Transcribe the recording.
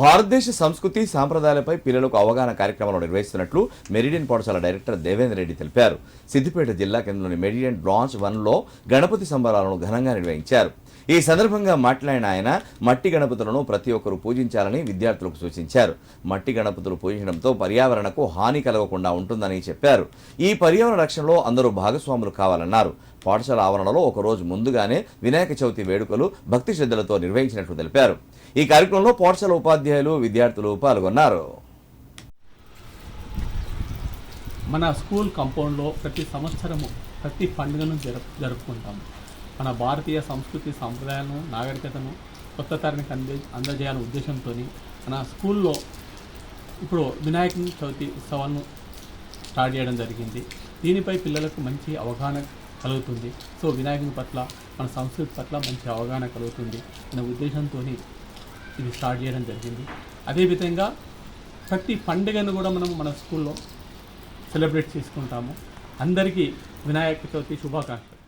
భారతదేశ సంస్కృతి సాంప్రదాయాలపై పిల్లలకు అవగాహన కార్యక్రమాలు నిర్వహిస్తున్నట్లు మెరిడియన్ పాఠశాల డైరెక్టర్ దేవేంద్ర రెడ్డి తెలిపారు. సిద్దిపేట జిల్లా కేంద్రంలోని మెరిడియన్ బ్రాంచ్ 1లో గణపతి సంబరాలను ఘనంగా నిర్వహించారు. ఈ సందర్భంగా మాట్లాడిన ఆయన మట్టి గణపతులను ప్రతి ఒక్కరూ పూజించాలని విద్యార్థులకు సూచించారు. మట్టి గణపతులు పూజించడంతో పర్యావరణకు హాని కలగకుండా ఉంటుందని చెప్పారు. ఈ పర్యావరణ రక్షణలో అందరూ భాగస్వాములు కావాలన్నారు. పాఠశాల ఆవరణలో ఒక రోజు ముందుగానే వినాయక చవితి వేడుకలు భక్తి శ్రద్ధలతో నిర్వహించినట్లు తెలిపారు. ఈ కార్యక్రమంలో పాఠశాల ఉపాధ్యాయులు, విద్యార్థులు పాల్గొన్నారు. మన స్కూల్ కాంపౌండ్లో ప్రతి సంవత్సరము ప్రతి పండుగను జరుపుకుంటాము. మన భారతీయ సంస్కృతి సాంప్రదాయాలను, నాగరికతను కొత్త తరానికి అందజేయాలనే ఉద్దేశంతో మన స్కూల్లో ఇప్పుడు వినాయక చవితి ఉత్సవాలను స్టార్ట్ చేయడం జరిగింది. దీనిపై పిల్లలకు మంచి అవగాహన కలుగుతుంది. సో వినాయకుని పట్ల, మన సంస్కృతి పట్ల మంచి అవగాహన కలుగుతుంది అనే ఉద్దేశంతో ఇది స్టార్ట్ చేయడం జరిగింది. అదేవిధంగా ప్రతి పండుగను కూడా మనం మన స్కూల్లో సెలబ్రేట్ చేసుకుంటాము. అందరికీ వినాయక చవితి శుభాకాంక్షలు.